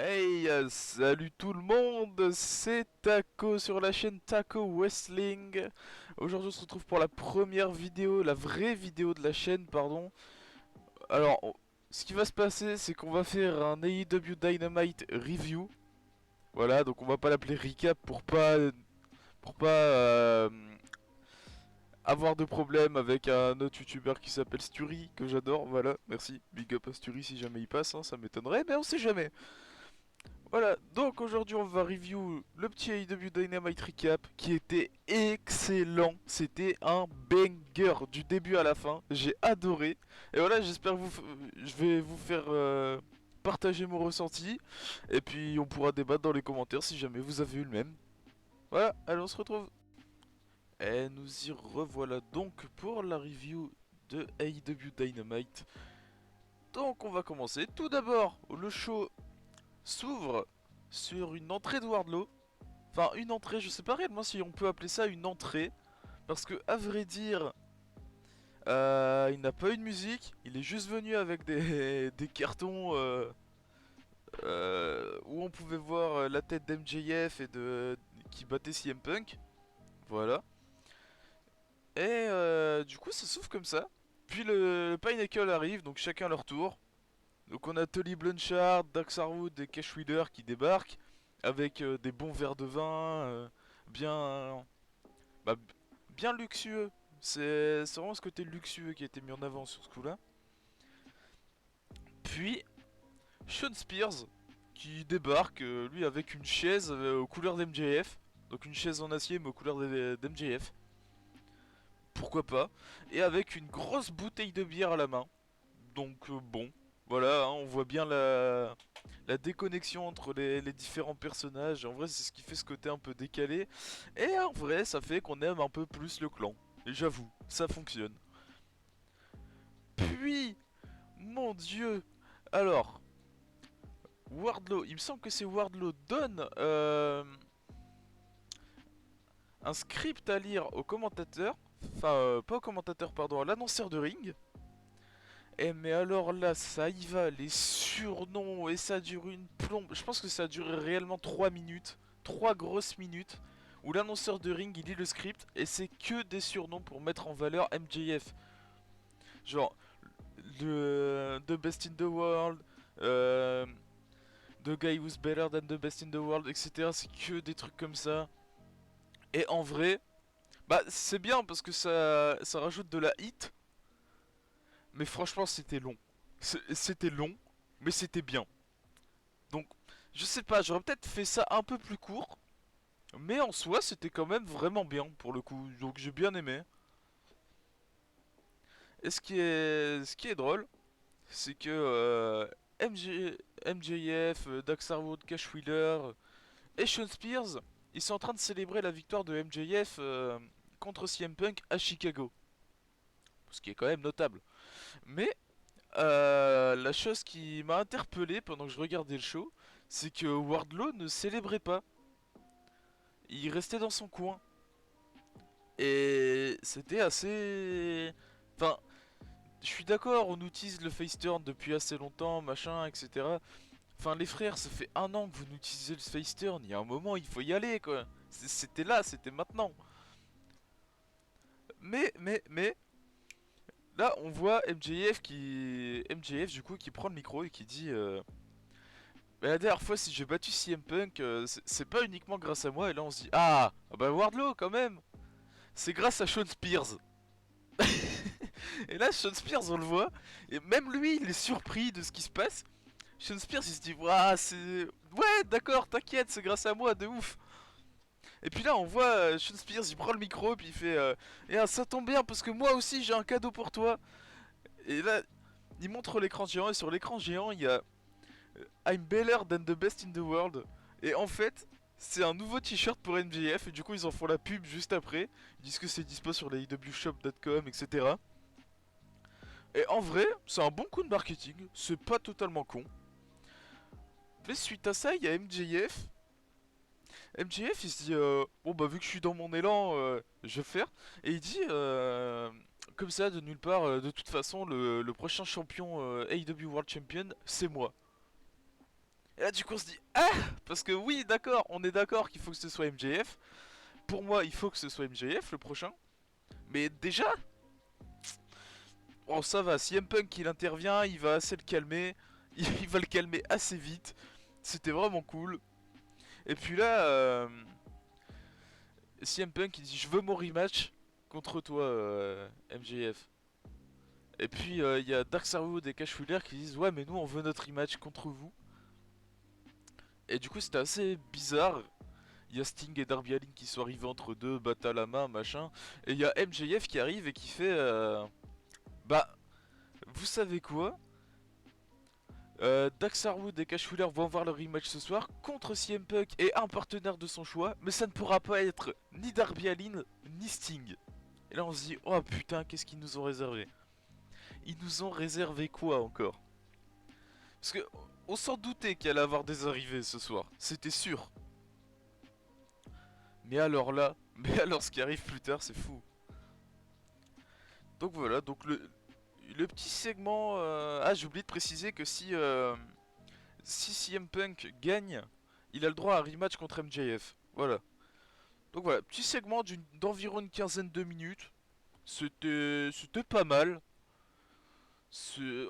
Hey, salut tout le monde, c'est Taco sur la chaîne Taco Wrestling. Aujourd'hui on se retrouve pour la première vidéo, la vraie vidéo de la chaîne, pardon. Alors, ce qui va se passer, c'est qu'on va faire un AEW Dynamite review. Voilà, donc on va pas l'appeler recap pour pas avoir de problème avec un autre youtubeur qui s'appelle Sturi, que j'adore, voilà, merci. Big up à Sturi si jamais il passe, hein, ça m'étonnerait, mais on sait jamais. Voilà, donc aujourd'hui on va review le petit AEW Dynamite Recap qui était excellent. C'était un banger du début à la fin, j'ai adoré. Et voilà, j'espère que je vais vous faire partager mon ressenti. Et puis on pourra débattre dans les commentaires si jamais vous avez eu le même. Voilà, allez on se retrouve. Et nous y revoilà donc pour la review de AEW Dynamite. Donc on va commencer. Tout d'abord, le show s'ouvre sur une entrée de Wardlow. Enfin, une entrée, je sais pas réellement si on peut appeler ça une entrée. Parce que, à vrai dire, il n'a pas eu de musique. Il est juste venu avec des cartons où on pouvait voir la tête d'MJF et qui battait CM Punk. Voilà. Et du coup, ça s'ouvre comme ça. Puis le Pinnacle arrive, donc chacun leur tour. Donc on a Tully Blanchard, Dax Harwood et Cash Wheeler qui débarquent avec des bons verres de vin, bien, bah, bien luxueux. C'est vraiment ce côté luxueux qui a été mis en avant sur ce coup-là. Puis Sean Spears qui débarque, lui avec une chaise aux couleurs d'MJF. Donc une chaise en acier mais aux couleurs d'MJF. Pourquoi pas. Et avec une grosse bouteille de bière à la main. Donc bon, voilà, hein, on voit bien la déconnexion entre les différents personnages. En vrai, c'est ce qui fait ce côté un peu décalé. Et en vrai, ça fait qu'on aime un peu plus le clan. Et j'avoue, ça fonctionne. Puis, mon dieu, alors, Wardlow, il me semble que c'est Wardlow donne un script à lire au commentateur. Enfin, pas au commentateur, pardon, à l'annonceur de ring. Et mais alors là, ça y va, les surnoms, et ça dure une plombe. Je pense que ça a duré réellement 3 minutes, 3 grosses minutes, où l'annonceur de ring, il lit le script, et c'est que des surnoms pour mettre en valeur MJF. Genre, The Best in the World, The Guy Who's Better Than the Best in the World, etc. C'est que des trucs comme ça. Et en vrai, bah c'est bien parce que ça rajoute de la hit, mais franchement c'était long. C'était long, mais c'était bien. Donc, je sais pas, j'aurais peut-être fait ça un peu plus court. Mais en soi, c'était quand même vraiment bien pour le coup. Donc, j'ai bien aimé. Et ce qui est drôle, c'est que MJF, Dax Harwood, Cash Wheeler et Sean Spears, ils sont en train de célébrer la victoire de MJF contre CM Punk à Chicago. Ce qui est quand même notable. Mais la chose qui m'a interpellé pendant que je regardais le show, c'est que Wardlow ne célébrait pas. Il restait dans son coin. Et c'était assez... Enfin, je suis d'accord, on utilise le face turn depuis assez longtemps, machin, etc. Enfin, les frères, ça fait 1 an que vous utilisez le face turn. Il y a un moment, il faut y aller, quoi. C'était là, c'était maintenant. Mais, là, on voit MJF, du coup, qui prend le micro et qui dit... Mais la dernière fois, si j'ai battu CM Punk, c'est pas uniquement grâce à moi. Et là, on se dit, ah bah Wardlow, quand même. C'est grâce à Sean Spears. Et là, Sean Spears, on le voit, et même lui, il est surpris de ce qui se passe. Sean Spears, il se dit, waouh, c'est. Ouais, d'accord, t'inquiète, c'est grâce à moi, de ouf. Et puis là, on voit Sean Spears, il prend le micro, puis il fait, ça tombe bien, parce que moi aussi, j'ai un cadeau pour toi. Et là, il montre l'écran géant, et sur l'écran géant, il y a I'm better than the best in the world. Et en fait, c'est un nouveau t-shirt pour MJF, et du coup, ils en font la pub juste après. Ils disent que c'est dispo sur les iwshop.com, etc. Et en vrai, c'est un bon coup de marketing, c'est pas totalement con. Mais suite à ça, il y a MJF. MJF, il se dit bon bah vu que je suis dans mon élan, je vais faire. Et il dit comme ça de nulle part, de toute façon le prochain champion AEW World Champion, c'est moi. Et là du coup on se dit ah, parce que oui d'accord, on est d'accord qu'il faut que ce soit MJF. Pour moi il faut que ce soit MJF le prochain. Mais déjà, oh ça va, si M-Punk il intervient, il va assez le calmer. Il va le calmer assez vite. C'était vraiment cool. Et puis là, CM Punk il dit je veux mon rematch contre toi MJF. Et puis il y a Dark Sarwood et Cash Wheeler qui disent ouais mais nous on veut notre rematch contre vous. Et du coup c'était assez bizarre. Il y a Sting et Darby Allin qui sont arrivés entre deux, battent à la main, machin. Et il y a MJF qui arrive et qui fait bah vous savez quoi, Dax Harwood et Cash Wheeler vont avoir leur rematch ce soir contre CM Punk et un partenaire de son choix, mais ça ne pourra pas être ni Darby Allin ni Sting. Et là on se dit oh putain qu'est-ce qu'ils nous ont réservé. Ils nous ont réservé quoi encore? Parce que on s'en doutait qu'il allait avoir des arrivées ce soir, c'était sûr. Mais alors là, mais alors ce qui arrive plus tard c'est fou. Donc voilà, donc le petit segment... Ah j'ai oublié de préciser que si CM Punk gagne, il a le droit à un rematch contre MJF. Voilà. Donc voilà, petit segment d'environ une quinzaine de minutes. C'était pas mal.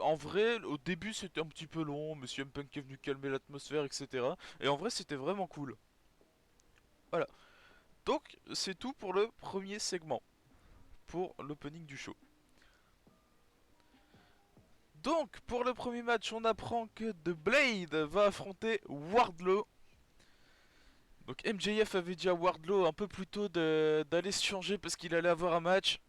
En vrai, au début c'était un petit peu long, Monsieur M. Punk est venu calmer l'atmosphère, etc. Et en vrai c'était vraiment cool. Voilà. Donc c'est tout pour le premier segment, pour l'opening du show. Donc pour le premier match, on apprend que The Blade va affronter Wardlow. Donc MJF avait dit à Wardlow un peu plus tôt d'aller se changer parce qu'il allait avoir un match.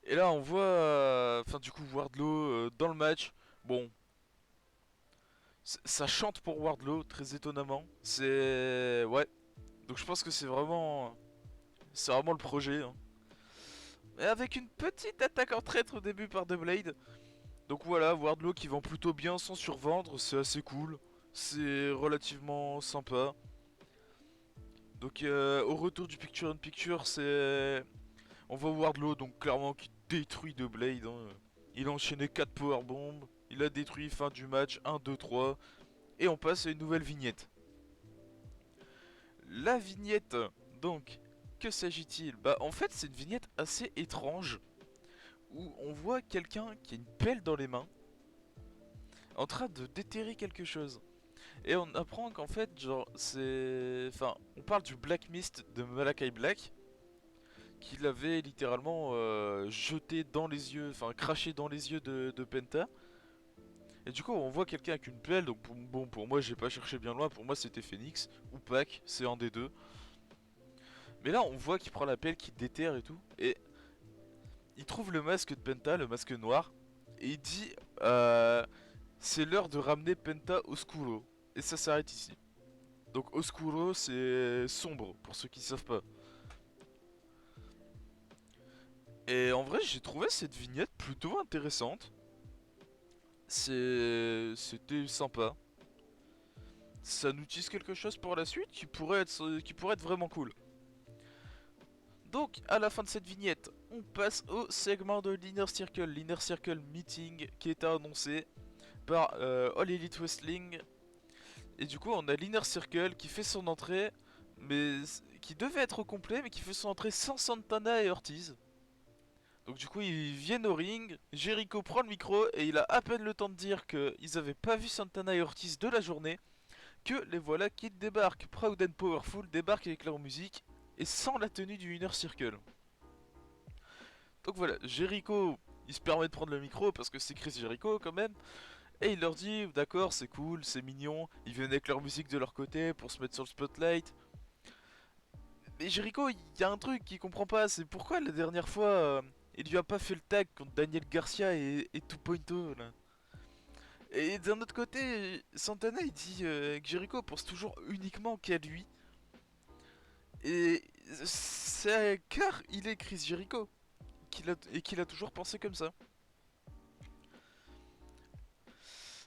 Et là on voit, enfin du coup Wardlow dans le match. Bon, ça chante pour Wardlow très étonnamment. Ouais. Donc je pense que c'est vraiment le projet, hein. Et avec une petite attaque en traître au début par The Blade. Donc voilà, Wardlow qui vend plutôt bien sans survendre, c'est assez cool. C'est relativement sympa. Donc au retour du Picture in Picture, on voit Wardlow donc clairement qui détruit The Blade, hein. Il a enchaîné 4 powerbombs, il a détruit fin du match 1, 2, 3. Et on passe à une nouvelle vignette. La vignette, donc, que s'agit-il? Bah en fait c'est une vignette assez étrange où on voit quelqu'un qui a une pelle dans les mains en train de déterrer quelque chose. Et on apprend qu'en fait, genre, c'est... Enfin, on parle du Black Mist de Malakai Black, qu'il avait littéralement jeté dans les yeux, enfin, craché dans les yeux de Penta. Et du coup, on voit quelqu'un avec une pelle, donc bon, pour moi, j'ai pas cherché bien loin, pour moi, c'était Phoenix, ou Pac, c'est un des deux. Mais là, on voit qu'il prend la pelle, qu'il déterre et tout, et il trouve le masque de Penta, le masque noir, et il dit, c'est l'heure de ramener Penta Oscuro. Et ça s'arrête ici. Donc Oscuro c'est sombre pour ceux qui savent pas. Et en vrai j'ai trouvé cette vignette plutôt intéressante. C'était sympa. Ça nous tisse quelque chose pour la suite qui pourrait être vraiment cool. Donc à la fin de cette vignette, on passe au segment de l'Inner Circle Meeting qui est annoncé par All Elite Wrestling. Et du coup on a l'Inner Circle qui fait son entrée, mais qui devait être au complet, mais qui fait son entrée sans Santana et Ortiz. Donc du coup ils viennent au ring, Jericho prend le micro et il a à peine le temps de dire qu'ils avaient pas vu Santana et Ortiz de la journée, que les voilà qui débarquent, Proud and Powerful, débarquent avec leur musique et sans la tenue du Inner Circle. Donc voilà, Jericho il se permet de prendre le micro parce que c'est Chris Jericho quand même, et il leur dit d'accord c'est cool, c'est mignon, ils viennent avec leur musique de leur côté pour se mettre sur le spotlight. Mais Jericho, il y a un truc qu'il comprend pas, c'est pourquoi la dernière fois il lui a pas fait le tag contre Daniel Garcia et Tupointo là. Et d'un autre côté, Santana il dit que Jericho pense toujours uniquement qu'à lui. Et c'est car il est Chris Jericho qu'il a toujours pensé comme ça.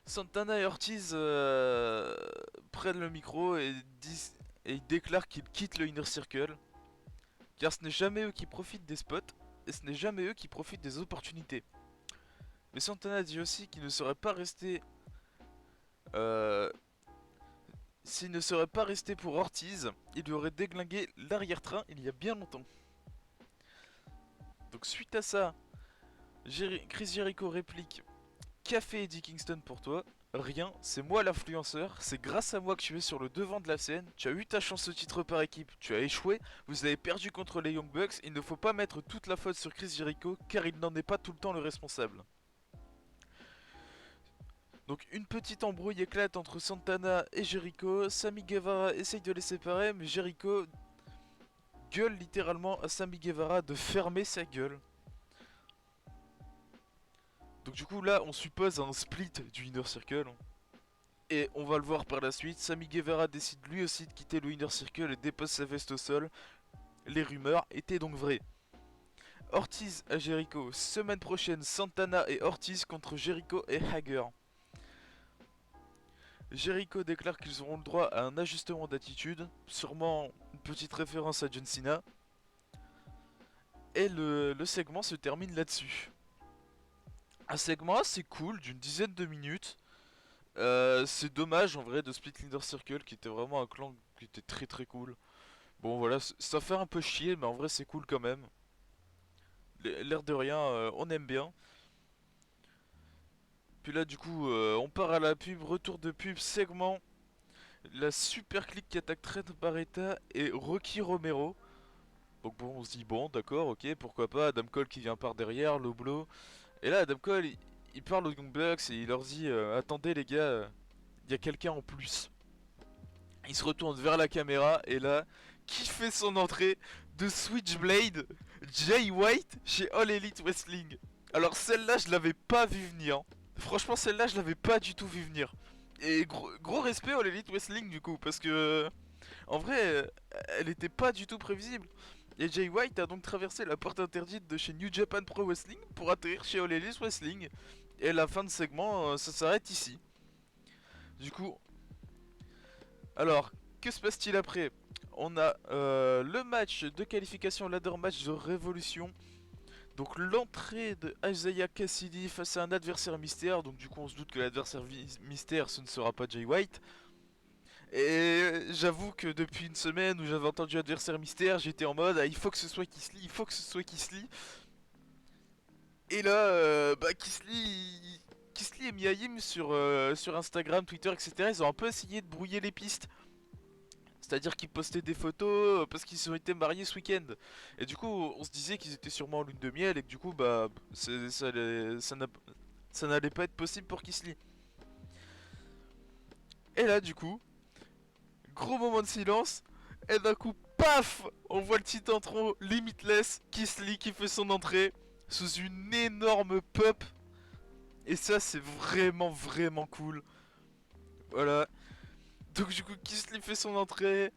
Santana et Ortiz prennent le micro et ils déclarent qu'ils quittent le Inner Circle. Car ce n'est jamais eux qui profitent des spots et ce n'est jamais eux qui profitent des opportunités. Mais Santana dit aussi qu'il ne serait pas resté Euh, S'il ne serait pas resté pour Ortiz, il lui aurait déglingué l'arrière-train il y a bien longtemps. Donc suite à ça, Chris Jericho réplique: qu'a fait Eddie Kingston pour toi? Rien, c'est moi l'influenceur, c'est grâce à moi que tu es sur le devant de la scène, tu as eu ta chance au titre par équipe, tu as échoué, vous avez perdu contre les Young Bucks, il ne faut pas mettre toute la faute sur Chris Jericho car il n'en est pas tout le temps le responsable. Donc une petite embrouille éclate entre Santana et Jericho, Sammy Guevara essaye de les séparer mais Jericho gueule littéralement à Sammy Guevara de fermer sa gueule. Donc du coup là on suppose un split du Inner Circle. Et on va le voir par la suite, Sammy Guevara décide lui aussi de quitter le Inner Circle et dépose sa veste au sol. Les rumeurs étaient donc vraies. Ortiz à Jericho, semaine prochaine Santana et Ortiz contre Jericho et Hager. Jericho déclare qu'ils auront le droit à un ajustement d'attitude, sûrement une petite référence à John Cena. Et le segment se termine là-dessus. Un segment assez cool d'une dizaine de minutes. C'est dommage en vrai de Split Leader Circle qui était vraiment un clan qui était très très cool. Bon voilà, ça fait un peu chier mais en vrai c'est cool quand même. L'air de rien, on aime bien. Puis là du coup on part à la pub, retour de pub, segment. La super clique qui attaque Trent Barreta et Rocky Romero. Donc bon on se dit bon d'accord ok pourquoi pas, Adam Cole qui vient par derrière, low blow. Et là Adam Cole il parle aux Young Bucks et il leur dit attendez les gars, il y a quelqu'un en plus. Il se retourne vers la caméra et là, qui fait son entrée de Switchblade, Jay White chez All Elite Wrestling. Alors celle-là, je l'avais pas vu venir. Franchement, celle-là, je l'avais pas du tout vu venir. Et gros respect All Elite Wrestling du coup, parce que en vrai, elle était pas du tout prévisible. Et Jay White a donc traversé la porte interdite de chez New Japan Pro Wrestling pour atterrir chez All Elite Wrestling. Et la fin de segment, ça s'arrête ici. Du coup, alors, que se passe-t-il après? On a le match de qualification ladder match de Révolution. Donc l'entrée de Isaiah Cassidy face à un adversaire mystère. Donc du coup on se doute que l'adversaire mystère ce ne sera pas Jay White. Et j'avoue que depuis une semaine où j'avais entendu adversaire mystère, j'étais en mode ah, il faut que ce soit Kisly, il faut que ce soit Kisly. Et là, Kisly et Miaim sur Instagram, Twitter, etc. Ils ont un peu essayé de brouiller les pistes. C'est-à-dire qu'ils postaient des photos parce qu'ils ont été mariés ce week-end. Et du coup, on se disait qu'ils étaient sûrement en lune de miel et que du coup, bah, ça n'allait pas être possible pour Kisly. Et là, du coup, gros moment de silence. Et d'un coup, paf, on voit le titre intro Limitless, Kisly qui fait son entrée sous une énorme pop. Et ça, c'est vraiment, vraiment cool. Voilà. Donc du coup, Kisly fait son entrée.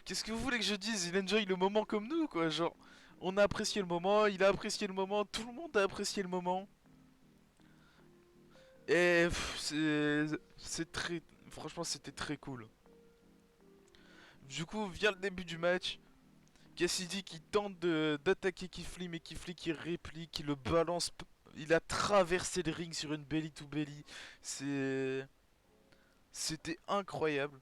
Qu'est-ce que vous voulez que je dise? Il enjoy le moment comme nous, quoi. Genre, on a apprécié le moment, il a apprécié le moment, tout le monde a apprécié le moment. Et c'est très. Franchement, c'était très cool. Du coup, vient le début du match. Cassidy qui tente d'attaquer Kifli, mais Kifli qui réplique, qui le balance. Il a traversé le ring sur une belly to belly. C'était incroyable.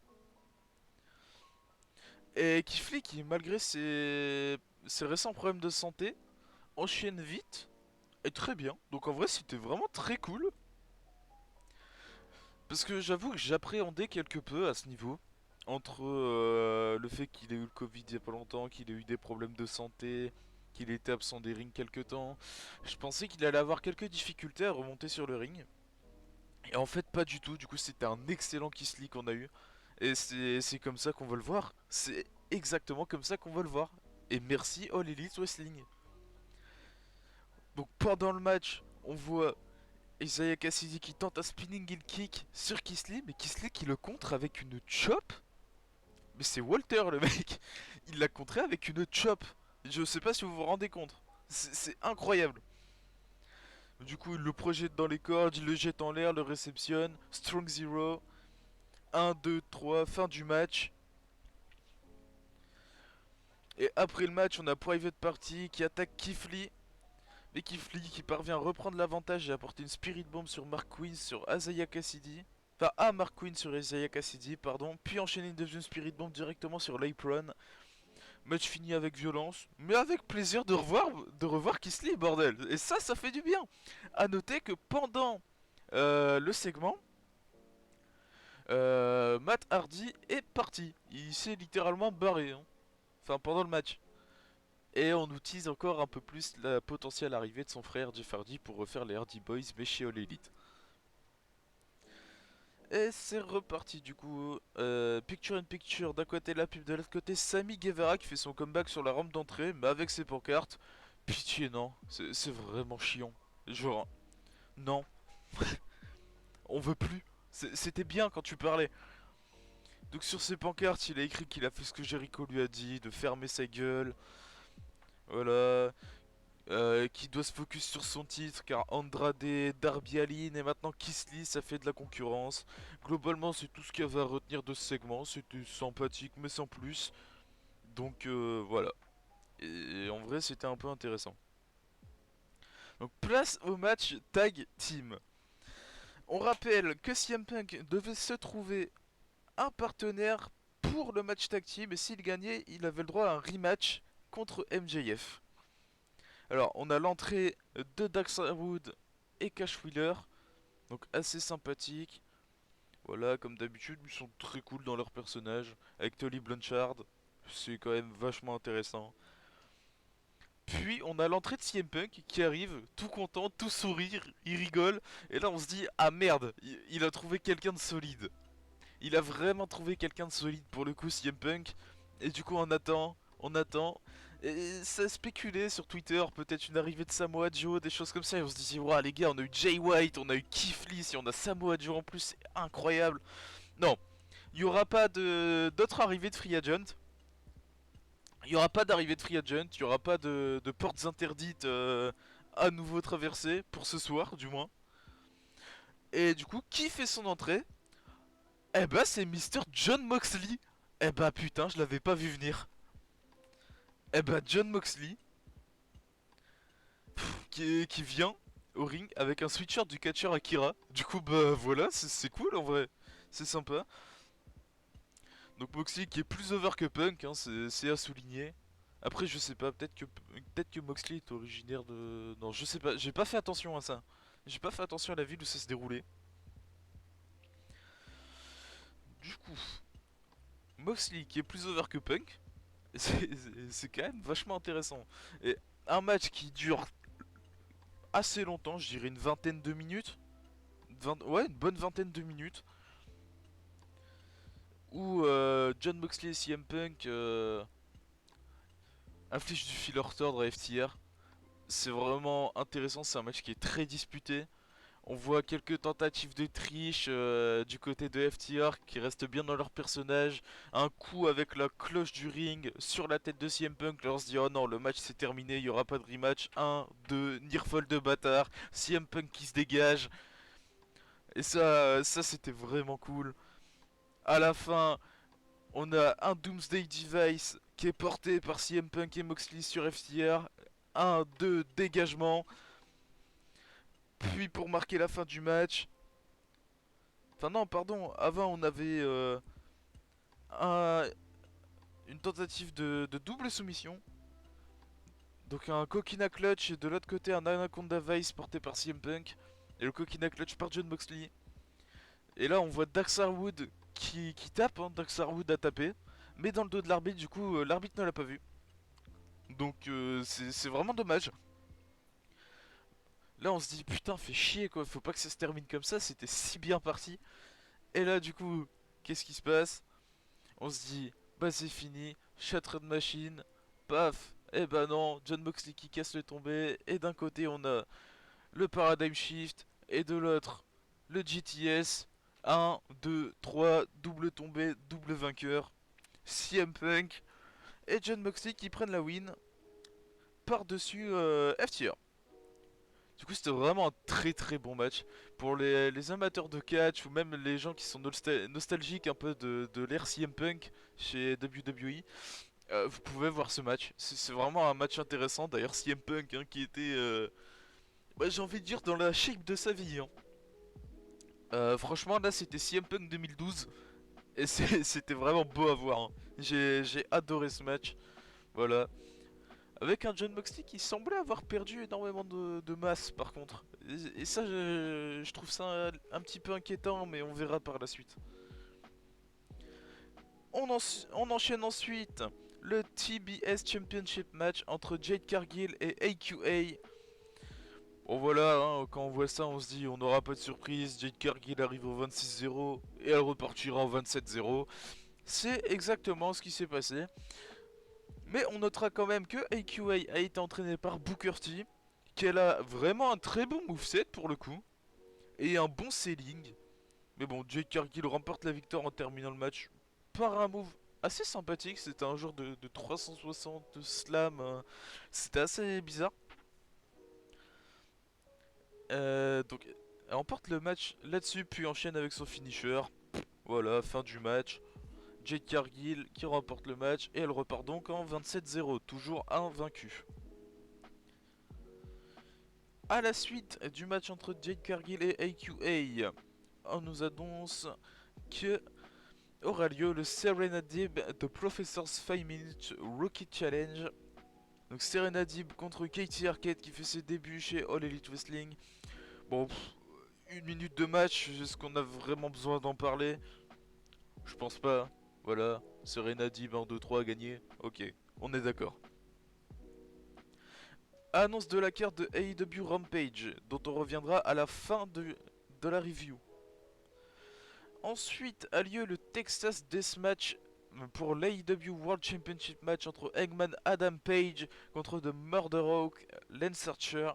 Et Kifli qui, malgré ses récents problèmes de santé, enchaîne vite et très bien. Donc en vrai, c'était vraiment très cool. Parce que j'avoue que j'appréhendais quelque peu à ce niveau. Entre le fait qu'il ait eu le Covid il y a pas longtemps, qu'il ait eu des problèmes de santé, qu'il était absent des rings quelque temps. Je pensais qu'il allait avoir quelques difficultés à remonter sur le ring. Et en fait, pas du tout. Du coup, c'était un excellent Kisly qu'on a eu. Et c'est comme ça qu'on veut le voir. C'est exactement comme ça qu'on veut le voir. Et merci All Elite Wrestling. Donc pendant le match, on voit Isaiah Cassidy qui tente un spinning heel kick sur Kisly, mais Kisly qui le contre avec une chop. Mais c'est Walter le mec. Il l'a contré avec une chop. Je sais pas si vous vous rendez compte. C'est incroyable. Du coup, il le projette dans les cordes, il le jette en l'air, le réceptionne. Strong Zero. 1, 2, 3, fin du match. Et après le match, on a Private Party qui attaque Kifli. Mais Keith Lee qui parvient à reprendre l'avantage et apporter une Spirit Bomb sur Mark Quinn sur Isaiah Cassidy. Enfin, à Mark Quinn sur Isaiah Cassidy, pardon. Puis enchaîner une deuxième Spirit Bomb directement sur l'Apron. Match fini avec violence, mais avec plaisir de revoir Keith Lee, bordel. Et ça fait du bien. À noter que pendant le segment, Matt Hardy est parti. Il s'est littéralement barré, hein. Enfin, pendant le match. Et on nous tease encore un peu plus la potentielle arrivée de son frère Jeff Hardy pour refaire les Hardy Boys, mais chez All Elite. Et c'est reparti du coup. Picture in picture, d'un côté la pub, de l'autre côté Sammy Guevara qui fait son comeback sur la rampe d'entrée, mais avec ses pancartes. Pitié, non, c'est vraiment chiant. Genre, non, on veut plus. C'était bien quand tu parlais. Donc sur ses pancartes, il a écrit qu'il a fait ce que Jericho lui a dit, de fermer sa gueule. Voilà. Qui doit se focus sur son titre car Andrade, Darby Allin et maintenant Keith Lee ça fait de la concurrence. Globalement c'est tout ce qu'il y avait à retenir de ce segment, c'était sympathique mais sans plus. Donc voilà. Et en vrai c'était un peu intéressant. Donc place au match tag team. On rappelle que CM Punk devait se trouver un partenaire pour le match tag team et s'il gagnait il avait le droit à un rematch contre MJF. Alors, on a l'entrée de Dax Harwood et Cash Wheeler, donc assez sympathique. Voilà, comme d'habitude, ils sont très cool dans leur personnage. Avec Tully Blanchard, c'est quand même vachement intéressant. Puis on a l'entrée de CM Punk qui arrive, tout content, tout sourire, il rigole. Et là on se dit, ah merde, il a trouvé quelqu'un de solide. Il a vraiment trouvé quelqu'un de solide pour le coup, CM Punk. Et du coup, on attend. Et ça spéculait sur Twitter, peut-être une arrivée de Samoa Joe, des choses comme ça. Et on se disait, waouh, les gars, on a eu Jay White, on a eu Keith Lee, si on a Samoa Joe en plus, c'est incroyable. Non, il n'y aura pas d'autres arrivées de Free Agent. Il n'y aura pas d'arrivée de Free Agent, il n'y aura pas de portes interdites à nouveau traversées, pour ce soir, du moins. Et du coup, qui fait son entrée? Eh bah, c'est Mr. John Moxley. Eh bah, putain, je l'avais pas vu venir. Eh bah, John Moxley, qui vient au ring avec un sweatshirt du catcheur Akira. Du coup, bah voilà, c'est cool en vrai. C'est sympa. Donc Moxley qui est plus over que Punk, hein, c'est à souligner. Après, je sais pas, peut-être que Moxley est originaire de. Non, je sais pas, j'ai pas fait attention à ça. J'ai pas fait attention à la ville où ça se déroulait. Du coup, Moxley qui est plus over que Punk, c'est quand même vachement intéressant. Et un match qui dure assez longtemps, je dirais une vingtaine de minutes. Ouais, une bonne vingtaine de minutes. Où John Moxley et CM Punk infligent du filler tordre à FTR. C'est vraiment intéressant, c'est un match qui est très disputé. On voit quelques tentatives de triche du côté de FTR qui restent bien dans leur personnage. Un coup avec la cloche du ring sur la tête de CM Punk. Là on se dit oh non, le match c'est terminé, il n'y aura pas de rematch. 1, 2, Nearfall de bâtard. CM Punk qui se dégage. Et ça c'était vraiment cool. À la fin, on a un Doomsday Device qui est porté par CM Punk et Moxley sur FTR. 1, 2, dégagement. Puis pour marquer la fin du match. Enfin non, pardon, avant on avait un- une tentative de double soumission. Donc un Coquina Clutch et de l'autre côté un Anaconda Vice porté par CM Punk. Et le Coquina Clutch par John Moxley. Et là on voit Dax Harwood qui tape, hein. Dax Harwood a tapé. Mais dans le dos de l'arbitre, du coup l'arbitre ne l'a pas vu. Donc c'est vraiment dommage. Là on se dit putain fait chier quoi, faut pas que ça se termine comme ça, c'était si bien parti. Et là du coup, qu'est-ce qui se passe? On se dit bah c'est fini, Shattered Machine, paf, et bah non, John Moxley qui casse le tombé, et d'un côté on a le Paradigm Shift, et de l'autre le GTS, 1, 2, 3, double tombé, double vainqueur, CM Punk et John Moxley qui prennent la win par-dessus FTR. Du coup, c'était vraiment un très très bon match. Pour les amateurs de catch ou même les gens qui sont nostalgiques un peu de l'ère CM Punk chez WWE, Vous pouvez voir ce match. C'est vraiment un match intéressant. D'ailleurs, CM Punk hein, qui était, bah, j'ai envie de dire, dans la shape de sa vie. Hein. Franchement, là, c'était CM Punk 2012. Et c'était vraiment beau à voir. Hein. J'ai adoré ce match. Voilà. Avec un John Moxley qui semblait avoir perdu énormément de masse, par contre. Et ça, je trouve ça un petit peu inquiétant, mais on verra par la suite. On enchaîne ensuite le TBS Championship match entre Jade Cargill et AQA. Bon voilà, hein, quand on voit ça, on se dit on n'aura pas de surprise. Jade Cargill arrive au 26-0 et elle repartira au 27-0. C'est exactement ce qui s'est passé. Mais on notera quand même que AQA a été entraîné par Booker T, qu'elle a vraiment un très bon moveset pour le coup, et un bon selling. Mais bon, Jade Cargill remporte la victoire en terminant le match par un move assez sympathique. C'était un genre de 360 de slam. C'était assez bizarre. Donc, elle remporte le match là-dessus, puis enchaîne avec son finisher. Voilà, fin du match. Jade Cargill qui remporte le match et elle repart donc en 27-0, toujours invaincu. À la suite du match entre Jade Cargill et AQA, on nous annonce que aura lieu le Serena Deeb de Professor's 5 Minute Rookie Challenge. Donc Serena Deeb contre Katie Arquette qui fait ses débuts chez All Elite Wrestling. Bon, une minute de match, est-ce qu'on a vraiment besoin d'en parler? Je pense pas. Voilà, Serena Deeb en 2-3 a gagné. Ok, on est d'accord. Annonce de la carte de AEW Rampage, dont on reviendra à la fin de la review. Ensuite a lieu le Texas Deathmatch pour l'AEW World Championship match entre Eggman Adam Page contre The Murder Hawk Lance Archer.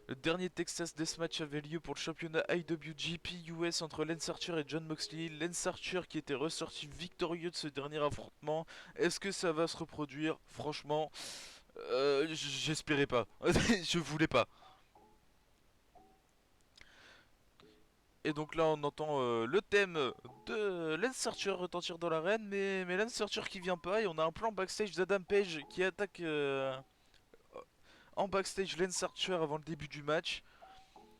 Le dernier Texas Deathmatch avait lieu pour le championnat IWGP US entre Lance Archer et John Moxley. Lance Archer qui était ressorti victorieux de ce dernier affrontement. Est-ce que ça va se reproduire? Franchement, j'espérais pas. Je voulais pas. Et donc là on entend le thème de Lance Archer retentir dans l'arène, mais Lance Archer qui vient pas et on a un plan backstage d'Adam Page qui attaque en backstage Lance Archer avant le début du match.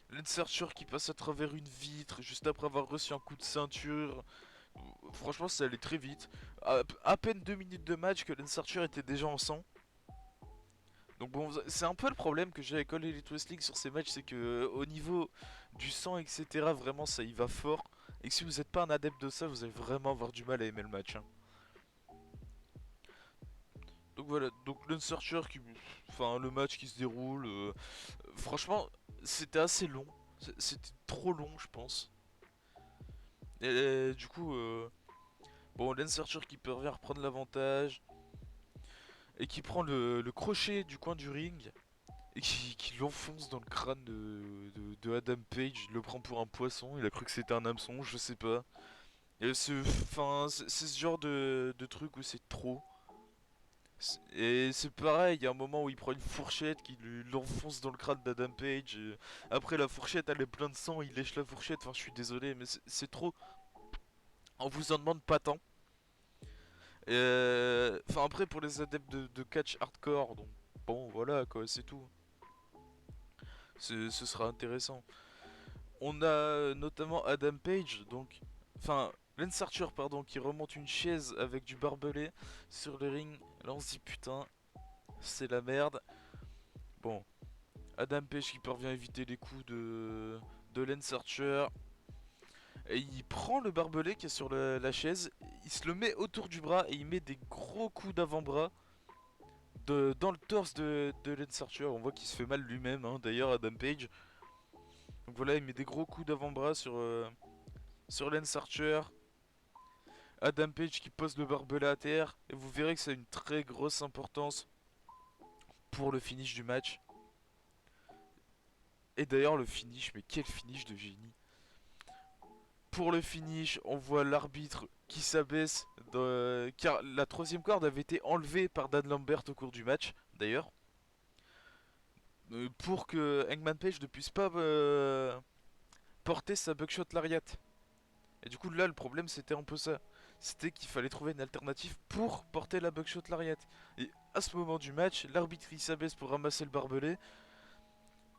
Lance Archer qui passe à travers une vitre juste après avoir reçu un coup de ceinture. Franchement ça allait très vite. À peine 2 minutes de match que Lance Archer était déjà en sang. Donc bon, c'est un peu le problème que j'ai avec All Elite Wrestling sur ces matchs, c'est que au niveau du sang, etc., vraiment ça y va fort. Et que si vous n'êtes pas un adepte de ça, vous allez vraiment avoir du mal à aimer le match. Hein. Donc voilà, donc Lance Archer qui... Enfin, le match qui se déroule... franchement, c'était assez long. C'était trop long, je pense. Et du coup... bon, Lance Archer qui parvient à reprendre l'avantage. Et qui prend le crochet du coin du ring. Et qui l'enfonce dans le crâne de Adam Page. Il le prend pour un poisson. Il a cru que c'était un hameçon, je sais pas. Et c'est ce genre de truc où c'est trop. Et c'est pareil, il y a un moment où il prend une fourchette qui l'enfonce dans le crâne d'Adam Page. Après, la fourchette elle est pleine de sang, il lèche la fourchette. Enfin, je suis désolé, mais c'est trop. On vous en demande pas tant. Enfin, après, pour les adeptes de catch hardcore, donc bon, voilà quoi, c'est tout. Ce sera intéressant. On a notamment Adam Page, donc, enfin, Lance Archer, pardon, qui remonte une chaise avec du barbelé sur le ring. Là, on se dit putain, c'est la merde. Bon, Adam Page qui parvient à éviter les coups de Lance Archer. Et il prend le barbelé qui est sur la chaise, il se le met autour du bras et il met des gros coups d'avant-bras dans le torse de Lance Archer. On voit qu'il se fait mal lui-même, hein, d'ailleurs, Adam Page. Donc voilà, il met des gros coups d'avant-bras sur Lance Archer. Adam Page qui pose le barbelé à terre. Et vous verrez que ça a une très grosse importance pour le finish du match. Et d'ailleurs, le finish, mais quel finish de génie! Pour le finish, on voit l'arbitre qui s'abaisse. Car la troisième corde avait été enlevée par Dan Lambert au cours du match, d'ailleurs. Pour que Hangman Page ne puisse pas porter sa buckshot lariat. Et du coup, là, le problème, c'était un peu ça. c'était qu'il fallait trouver une alternative pour porter la Buckshot Lariat. Et à ce moment du match, l'arbitre il s'abaisse pour ramasser le barbelé.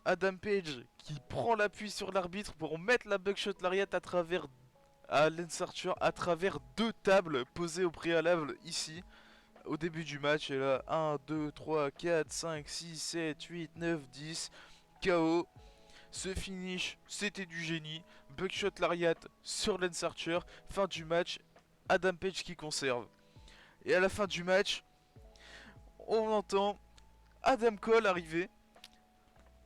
Adam Page qui prend l'appui sur l'arbitre pour mettre la Buckshot Lariat à Lance Archer à travers deux tables posées au préalable ici au début du match. Et là 1, 2, 3, 4, 5, 6, 7, 8, 9, 10 KO. Ce finish c'était du génie. Buckshot Lariat sur Lance Archer. Fin du match, Adam Page qui conserve. Et à la fin du match, on entend Adam Cole arriver.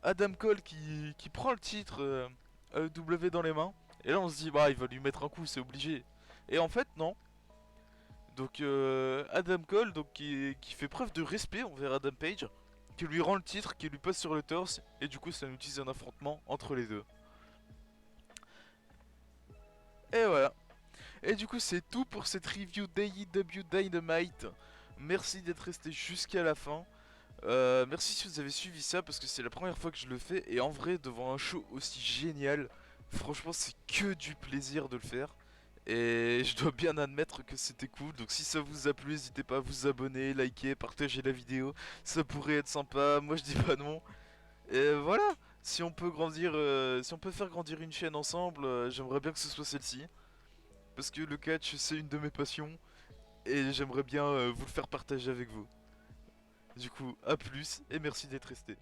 Adam Cole qui prend le titre W dans les mains. Et là on se dit bah il va lui mettre un coup, c'est obligé. Et en fait non. Donc Adam Cole qui fait preuve de respect envers Adam Page, qui lui rend le titre, qui lui passe sur le torse, et du coup ça nous utilise un affrontement entre les deux. Et voilà. Et du coup c'est tout pour cette review d'AEW Dynamite. Merci d'être resté jusqu'à la fin. Merci si vous avez suivi ça parce que c'est la première fois que je le fais et en vrai devant un show aussi génial, franchement c'est que du plaisir de le faire. Et je dois bien admettre que c'était cool, donc si ça vous a plu, n'hésitez pas à vous abonner, liker, partager la vidéo, ça pourrait être sympa, moi je dis pas non. Et voilà, si on peut grandir, si on peut faire grandir une chaîne ensemble, j'aimerais bien que ce soit celle-ci. Parce que le catch c'est une de mes passions, et j'aimerais bien vous le faire partager avec vous. Du coup, à plus, et merci d'être resté.